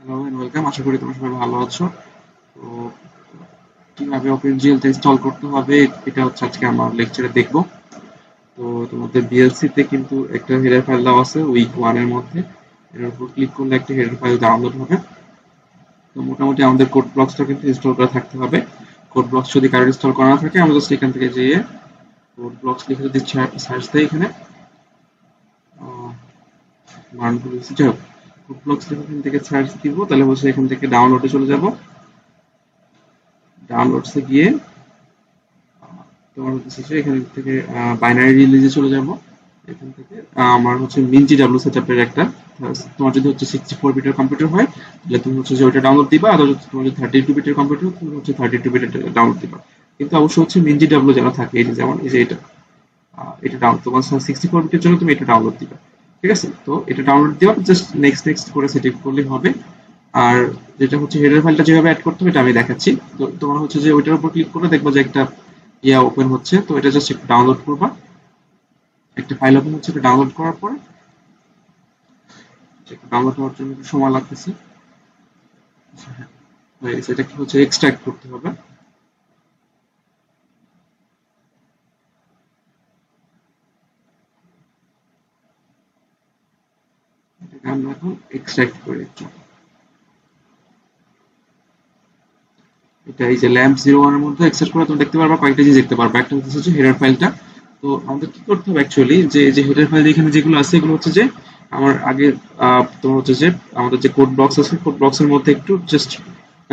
Hello and welcome. আশা করি তোমরা সবাই ভালো আছো। তো কিভাবে OpenGl তে ইনস্টল করতে হবে এটা হচ্ছে আজকে আমরা লেকচারে দেখব। তো তোমাদের বিএলসি তে কিন্তু একটা হেডার ফাইল দেওয়া আছে উইক 1 এর মধ্যে। এর উপর ক্লিক করলে একটা হেডার ফাইল ডাউনলোড হবে। তো মোটামুটি আমাদের কোড ব্লকসটা কিন্তু ইনস্টল করা থাকতে হবে। কোড ব্লকস যদি কারোর ইনস্টল করা না থাকে আমরা জাস্ট এখান থেকে যেয়ে কোড ব্লকস লিখে যদি সার্চ দেই এখানে মানগুলো যাই হোক কোড ব্লকস লিখে এখান থেকে সার্চ দিব, তাহলে হচ্ছে এখান থেকে ডাউনলোডে চলে যাব। ডাউনলোডসে গিয়ে তোমার হচ্ছে যে এখান থেকে বাইনারি রিলিজে চলে যাব। এখান থেকে আমার হচ্ছে মিনজি ডাব্লু সেটআপের একটা তোমার যদি হচ্ছে 64 বিটের কম্পিউটার হয় তাহলে তুমি হচ্ছে যে ওইটা ডাউনলোড দিবা, আর যদি তোমার যদি 32 বিটের কম্পিউটার হয় তুমি হচ্ছে 32 বিটের ডাউনলোড দিবা। কিন্তু অবশ্যই হচ্ছে মিনজি ডাব্লু যেন থাকে, এই যে যেমন এই যে এটা এটা ডাউনলোড তোমার 64 বিটের জন্য তুমি এটা ডাউনলোড দিবা। ঠিক আছে, তো এটা ডাউনলোড দেওয়ার জাস্ট নেক্সট নেক্সট করে সেটিং করলেই হবে। আর যেটা হচ্ছে হেডার ফাইলটা যেভাবে অ্যাড করতে হবে এটা আমি দেখাচ্ছি। তো তোমার হচ্ছে যে ওইটার উপর ক্লিক করে দেখবা যে একটা ওপেন হচ্ছে, তো এটা জাস্ট একটু ডাউনলোড করবা। একটা ফাইল ওপেন হচ্ছে, এটা ডাউনলোড করার পরে ডাউনলোড হওয়ার জন্য একটু সময় লাগতেছে। হ্যাঁ, হয়ে গেছে। এটা কি হচ্ছে এক্সট্রাক্ট করতে হবে। এটাকে আমরা এখন এক্সট্রাক্ট করে একটু এটা এই যে ল্যাম্প 01 এর মধ্যে এক্সট্রাক্ট করে তুমি দেখতে পারবা, কয়েকটা জিনিস দেখতে পারবা। একটা হচ্ছে হেডার ফাইলটা। তো আমাদের কি করতে হবে অ্যাকচুয়ালি, যে যে হেডার ফাইল এখানে যেগুলো আছে এগুলো হচ্ছে যে আমার আগে তোমার হচ্ছে যে আমাদের যে কোড ব্লকস আছে কোড ব্লকস এর মধ্যে একটু জাস্ট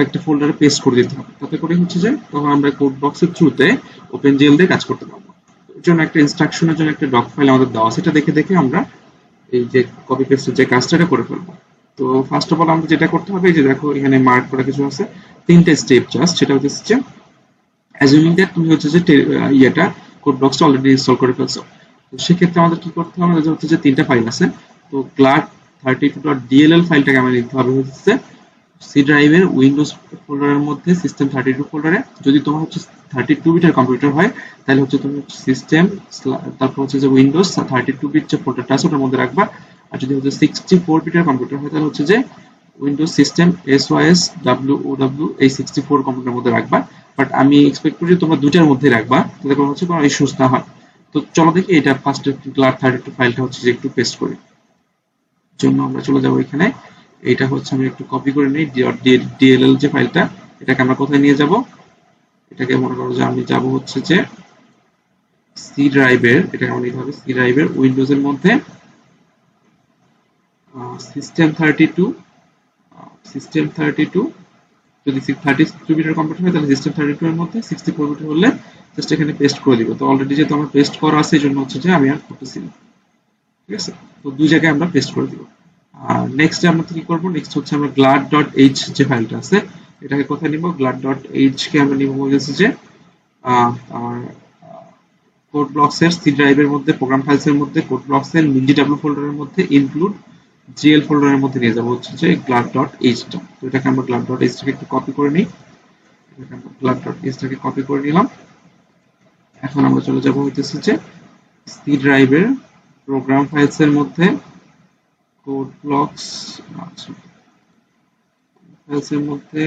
একটা ফোল্ডারে পেস্ট করে দিতে হবে। তাতে করে হচ্ছে যে তখন আমরা কোড ব্লকস এর থ্রুতে OpenGL দিয়ে কাজ করতে পারবো। এর জন্য একটা ইনস্ট্রাকশনের জন্য একটা ডক ফাইল আমাদের দেওয়া আছে, সেটা দেখে দেখে আমরা এই যে কপি পেস্টের যে কাজটা এটা করে ফেলবো। তো ফার্স্ট অফ অল আমাদের যেটা করতে হবে, এই যে দেখো এখানে মার্ক করা কিছু আছে, তিনটে স্টেপ জাস্ট। সেটা হচ্ছে অ্যাজিউমিং দ্যাট তুমি হচ্ছে যে ইয়েটা কোড ব্লকসটা অলরেডি ইনস্টল করে ফেলছো। তো সেক্ষেত্রে আমাদের কি করতে হবে, আমাদের হচ্ছে যে তিনটা ফাইল আছে। তো glad32.dll ফাইলটাকে আমরা নিতে হবে হচ্ছে সি ড্রাইভের উইন্ডোজ ফোল্ডারের মধ্যে সিস্টেম 32 ফোল্ডারে। যদি তোমার হচ্ছে 32 বিটের কম্পিউটার হয় তাহলে হচ্ছে তুমি সিস্টেম তারপর হচ্ছে যে উইন্ডোজ 32 বিট যে ফোল্ডারটা আছে ওটার মধ্যে রাখবা। আর যদি হচ্ছে 64 বিটের কম্পিউটার হয় তাহলে হচ্ছে যে উইন্ডোজ সিস্টেম SYS WOW এই 64 কম্পিউটারের মধ্যে রাখবা। বাট আমি এক্সপেক্ট করি তোমরা দুইটার মধ্যে রাখবা, তাতে কোনো হচ্ছে কোনো ইস্যুস না হয়। তো চলো দেখি এটা ফার্স্ট glad32 ফাইলটা হচ্ছে যে একটু পেস্ট করি। জন্য আমরা চলে যাব এখানে। এটা হচ্ছে আমি একটু কপি করে নিই ডিএলএল যে ফাইলটা, এটাকে আমরা কোথায় নিয়ে যাব, এটাকে মনে করো যে আমি যাব হচ্ছে যে সি ড্রাইভের, এটাকে আমরা নিতে হবে সি ড্রাইভের উইন্ডোজ এর মধ্যে সিস্টেম 32 সিস্টেম 32। যদি 32 বিটের কম্পিউটার হয় তাহলে সিস্টেম 32 এর মধ্যে 64 বিটের হলে জাস্ট এখানে পেস্ট করে দিব। তো অলরেডি যেহেতু আমার পেস্ট করা আছে এই জন্য হচ্ছে যে আমি আর করতেছি না। ঠিক আছে, তো দুই জায়গায় আমরা পেস্ট করে দিব। আর নেক্সট আমরা কি করব, নেক্সট হচ্ছে আমরা glad.h যে ফাইলটা আছে এটাকে কোথায় নিব, glad.h কে আমরা নিব বলেছি যে আমার কোড ব্লকস এর সি ড্রাইভের মধ্যে প্রোগ্রাম ফাইলস এর মধ্যে কোড ব্লকস এর minjdb ফোল্ডারের মধ্যে ইনক্লুড জিএল ফোল্ডারের মধ্যে নিয়ে যাব হচ্ছে যে glad.h টা। তো এটাকে আমরা glad.h টাকে একটু কপি করে নিই। এটাকে আমরা glad.h টাকে কপি করে নিলাম। এখন আমরা চলে যাব হইতেছে যে সি ড্রাইভের প্রোগ্রাম ফাইলস এর মধ্যে কোড ব্লকস, আচ্ছা ফাইলস এর মধ্যে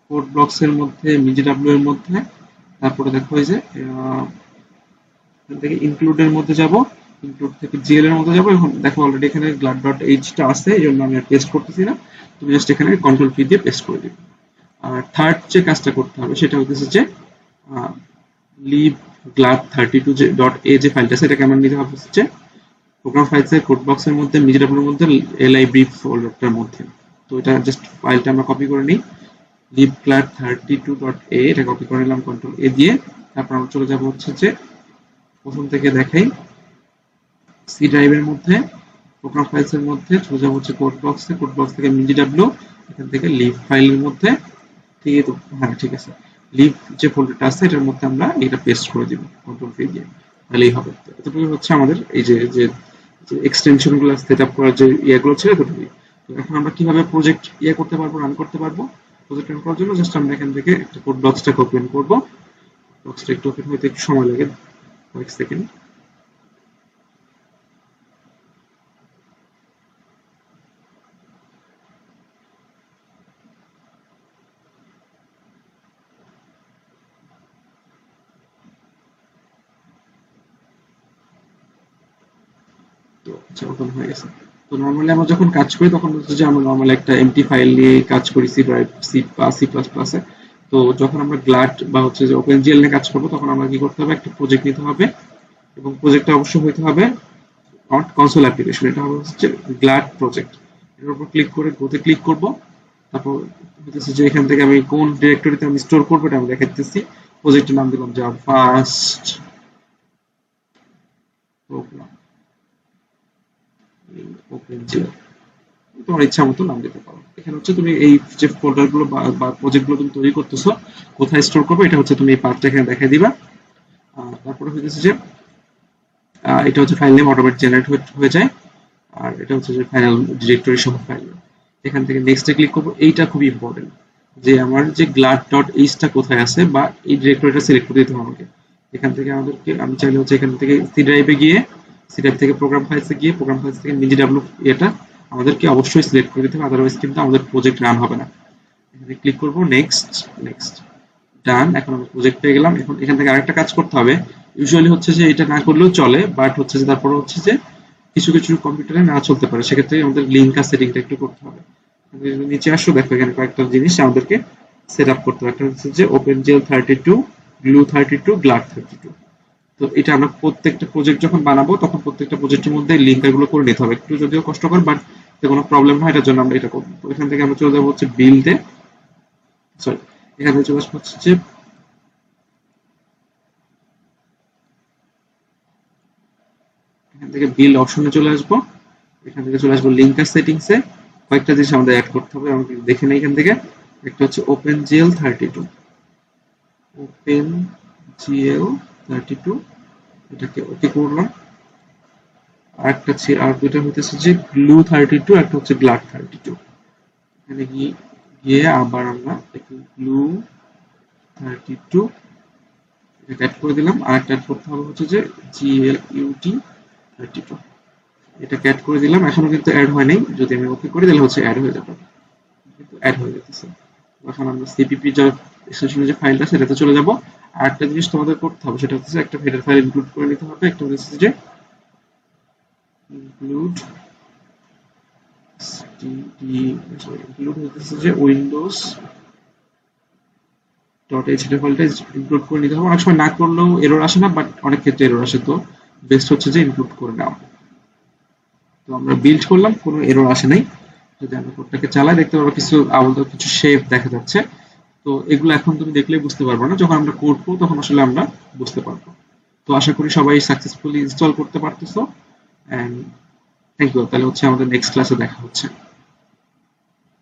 কোড ব্লকস এর মধ্যে minjdb এর মধ্যে, তারপরে দেখো এই যে এখান থেকে ইনক্লুড এর মধ্যে যাব, ইনক্লুড থেকে জিএল এর মধ্যে যাব। এখন দেখো অলরেডি এখানে glad.h টা আছে, এই জন্য আমি আর পেস্ট করতেছি না। তুমি জাস্ট এখানে কন্ট্রোল পি দিয়ে পেস্ট করে দিবে। আর থার্ড যে কাজটা করতে হবে সেটা হচ্ছে যে লিভ glad32 যে ডট এ যে ফাইলটা সেটাকে আমরা নিতে হবে হচ্ছে প্রোগ্রাম ফাইলস এর কোড বক্স এর মধ্যে minjdb এর মধ্যে li brief ফোল্ডারটার মধ্যে। তো এটা জাস্ট ফাইলটা আমরা কপি করে নিই, লিভ glad32.a, এটা কপি করে নিলাম কন্ট্রোল এ দিয়ে। তারপর আমরা চলে যাব হচ্ছে যে প্রথম থেকে দেখাই সি ড্রাইভের মধ্যে প্রোগ্রাম ফাইলস এর মধ্যে চলে যাব হচ্ছে কোড বক্সে, কোড বক্স থেকে minjdb, এখান থেকে লিভ ফাইলের মধ্যে। ঠিক আছে, হ্যাঁ ঠিক আছে, লিভ যে ফোল্ডারটা আছে এটার মধ্যে আমরা এটা পেস্ট করে দিব কন্ট্রোল পি দিয়ে, তাহলেই হবে। এতটুকু হচ্ছে আমাদের এই যে যে এক্সটেনশন গুলো সেট আপ করার যে ইয়েগুলো ছিল এতটুকুই। তো এখন আমরা কিভাবে প্রজেক্ট করতে পারবো, রান করতে পারবো। প্রজেক্ট রান করার জন্য জাস্ট আমরা এখান থেকে একটা কোড বক্সটাকে ওপেন করবো। বক্সটা একটু ওপেন হতে একটু সময় লাগে, কয়েক সেকেন্ড। আচ্ছা ওপেন হয়ে গেছে। তো নরমালি আমরা যখন কাজ করি তখন হচ্ছে যে আমরা নরমালি একটা এমটি ফাইল নিয়ে কাজ করি সি ড্রাইভ সি বা সি প্লাস প্লাসে। তো যখন আমরা গ্লাড বা হচ্ছে যে ওপেন জিএল নিয়ে কাজ করবো তখন আমরা কি করতে হবে, একটা প্রজেক্ট নিতে হবে এবং প্রজেক্টটা অবশ্যই হইতে হবে নট কনসোল অ্যাপ্লিকেশন, এটা হবে হচ্ছে গ্লাড প্রজেক্ট। এর উপর ক্লিক করে গোতে ক্লিক করব। তারপর হচ্ছে যে এখান থেকে আমি কোন ডিরেক্টরিতে আমি স্টোর করবো এটা আমি দেখাচ্ছি। প্রজেক্টের নাম দিলাম যা ফার্স্ট প্রোগ্রাম OpenGl, তোমার ইচ্ছা মতো নাম দিতে পারো। এখানে হচ্ছে তুমি এই যে ফোল্ডার গুলো বা প্রজেক্ট গুলো তুমি তৈরি করতেছো কোথায় স্টোর করবে এটা হচ্ছে তুমি এই পাথটা এখানে দেখাই দিবা। তারপরে হচ্ছে যে এটা হচ্ছে ফাইল নেম অটোমেটিক জেনারেট হয়ে যায়, আর এটা হচ্ছে যে ফাইনাল ডিরেক্টরি সহ ফাইল। এখান থেকে নেক্সটে ক্লিক করব। এইটা খুব ইম্পর্টেন্ট যে আমার যে glad.h টা কোথায় আছে বা এই ডিরেক্টরিটা সিলেক্ট করে দিতে হবে আমাকে। এখান থেকে আমাদেরকে আমি চাইলে হচ্ছে এখান থেকে সি ড্রাইভে গিয়ে সি ড্রাইভ থেকে প্রোগ্রাম ফাইলসে গিয়ে প্রোগ্রাম ফাইলস থেকে minidw এটা আমাদেরকে অবশ্যই সিলেক্ট করে দিতে হবে, আদারওয়াইজ কিন্তু আমাদের প্রজেক্ট রান হবে না। এখানে ক্লিক করব নেক্সট নেক্সট ডান। এখন আমরা প্রজেক্ট পেয়ে গেলাম। এখন এখান থেকে আরেকটা কাজ করতে হবে। ইউজুয়ালি হচ্ছে যে এটা না করলেও চলে, বাট হচ্ছে যে তারপরে হচ্ছে যে কিছু কিছু কম্পিউটারে না চলতে পারে, সেক্ষেত্রে আমাদের লিঙ্ক আর সেটিংটা একটু করতে হবে। নিচে আসো, দেখো এখানে কয়েকটা জিনিস আমাদেরকে সেট আপ করতে হবে। একটা হচ্ছে যে OpenGl 32, Glue 32, Glad 32। তো এটা আমরা প্রত্যেকটা প্রজেক্ট যখন বানাবো তখন প্রত্যেকটা প্রজেক্টের মধ্যে লিঙ্ক এগুলো করে নিতে হবে। একটু যদিও কষ্টকর, বাট কোনো প্রবলেম হয়, এটার জন্য আমরা এটা করবো। তো এখান থেকে আমরা চলে যাবো হচ্ছে বিল্ডে, সরি এখান থেকে চলে আসবো হচ্ছে যে এখান থেকে বিল্ড অপশনে চলে আসবো। এখান থেকে চলে আসবো লিঙ্ক আর সেটিংসে। কয়েকটা জিনিস আমাদের অ্যাড করতে হবে, আমাকে দেখে নেই এখান থেকে। একটা হচ্ছে OpenGl 32, OpenGl 32, এটাকে ওকে করলাম। আর একটা আর দুইটা হইতেছে যে Glue 32, একটা হচ্ছে Glad 32। এখানে গিয়ে আবার আমরা Glue 32 এটা অ্যাড করে দিলাম। আর একটা অ্যাড করতে হবে হচ্ছে যে GLUT 32, এটা অ্যাড করে দিলাম। এখনো কিন্তু অ্যাড হয় নাই, যদি আমি ওকে করে দিলে হচ্ছে অ্যাড হয়ে যাবে, কিন্তু অ্যাড হয়ে যেতেছে। এখন আমরা সিপিপি যে এক্সটেনশনের যে ফাইলটা সেটাতে চলে যাব। আর একটা জিনিস তোমাদের করতে হবে, সেটা হচ্ছে একটা হেডার ফাইল ইনক্লুড করে নিতে হবে। একটা হচ্ছে যে ইনক্লুড ইনক্লুড হচ্ছে যে উইন্ডোজ ডট এইচটিএমএল ফাইলটা ইনক্লুড করে নিতে হবে। অনেক সময় না করলেও এরর আসে না, বাট অনেক ক্ষেত্রে এরর আসে, তো বেস্ট হচ্ছে যে ইনক্লুড করে নেওয়া। তো আমরা বিল্ড করলাম, কোনো এরর আসে নাই। যদি আমরা কোডটাকে চালাই দেখতে পারবো কিছু আলাদা কিছু শেপ দেখা যাচ্ছে। তো এগুলো এখন তুমি দেখলে বুঝতে পারবো না, যখন আমরা করবো তখন আসলে আমরা বুঝতে পারবো। তো আশা করি সবাই সাকসেসফুলি ইনস্টল করতে পারতেছো। And thank you. তাহলে হচ্ছে আমাদের নেক্সট ক্লাসে দেখা হচ্ছে।